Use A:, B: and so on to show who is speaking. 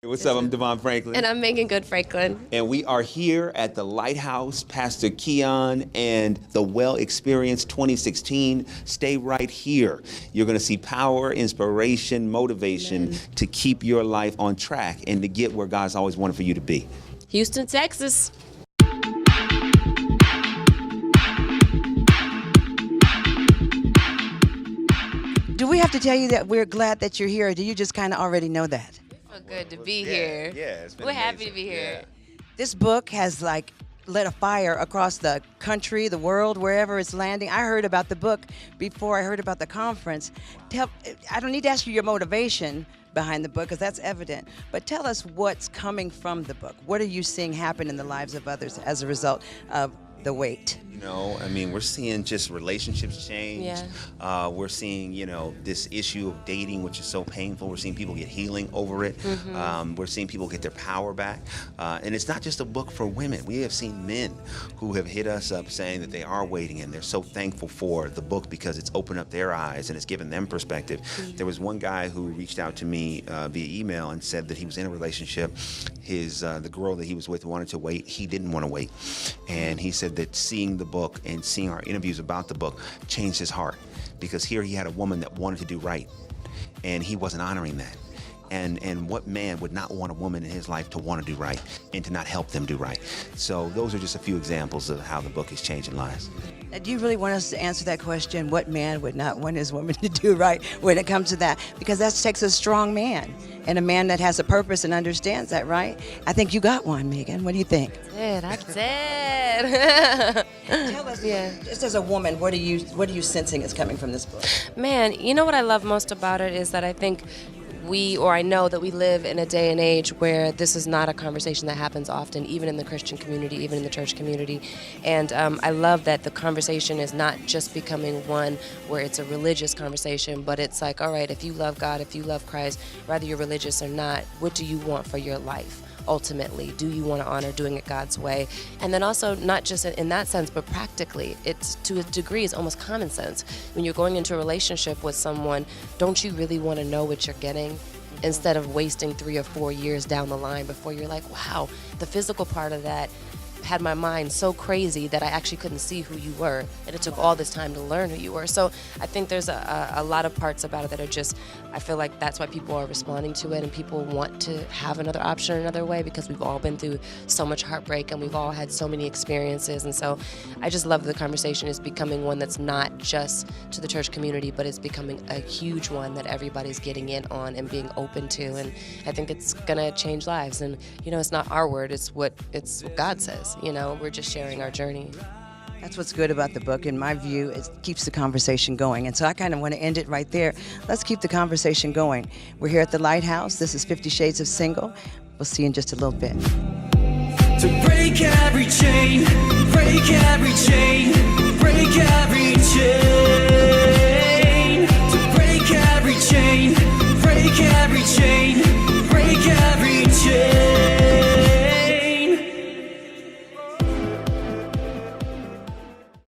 A: What's up? I'm Devon Franklin.
B: And I'm Megan Good Franklin.
A: And we are here at the Lighthouse, Pastor Keon and the Well Experience 2016. Stay right here. You're going to see power, inspiration, motivation to keep your life on track and to get where God's always wanted for you to be.
B: Houston, Texas.
C: Do we have to tell you that we're glad that you're here, or do you just kind of already know that?
B: So good to be here.
A: Yeah, it's been
B: We're happy
A: amazing.
B: to be here.
A: Yeah.
C: This book has lit a fire across the country, the world, wherever it's landing. I heard about the book before I heard about the conference. I don't need to ask you your motivation behind the book, because that's evident, but tell us what's coming from the book. What are you seeing happen in the lives of others as a result of the wait?
A: We're seeing just relationships change.
B: Yeah.
A: We're seeing, this issue of dating, which is so painful. We're seeing people get healing over it. We're seeing people get their power back. And it's not just a book for women. We have seen men who have hit us up saying that they are waiting, and they're so thankful for the book because it's opened up their eyes and it's given them perspective. There was one guy who reached out to me via email and said that he was in a relationship. The girl that he was with wanted to wait. He didn't want to wait. And he said that seeing the book and seeing our interviews about the book changed his heart, because here he had a woman that wanted to do right and he wasn't honoring that. And what man would not want a woman in his life to want to do right and to not help them do right? So those are just a few examples of how the book is changing lives.
C: Now, do you really want us to answer that question? What man would not want his woman to do right when it comes to that? Because that takes a strong man and a man that has a purpose and understands that, right? I think you got one, Megan. What do you think?
B: I did.
C: Tell us, just as a woman, what are you sensing is coming from this book?
B: Man, you know what I love most about it is that I think I know that we live in a day and age where this is not a conversation that happens often, even in the Christian community, even in the church community. And I love that the conversation is not just becoming one where it's a religious conversation, but it's like, all right, if you love God, if you love Christ, whether you're religious or not, what do you want for your life? Ultimately, do you want to honor doing it God's way? And then also, not just in that sense, but practically, it's to a degree, it's almost common sense. When you're going into a relationship with someone, don't you really want to know what you're getting? Instead of wasting 3 or 4 years down the line before you're like, wow, the physical part of that had my mind so crazy that I actually couldn't see who you were, and it took all this time to learn who you were. So I think there's a lot of parts about it that are just, I feel like that's why people are responding to it, and people want to have another option, another way, because we've all been through so much heartbreak and we've all had so many experiences. And so I just love the conversation is becoming one that's not just to the church community, but it's becoming a huge one that everybody's getting in on and being open to. And I think it's gonna change lives. And it's not our word, it's what God says. We're just sharing our journey.
C: That's what's good about the book, in my view. It keeps the conversation going. And so I kind of want to end it right there. Let's keep the conversation going. We're here at the Lighthouse. This is 50 Shades of Single. We'll see you in just a little bit.
D: To break every chain, break every chain, break every chain. To break every chain, break every chain, break every chain.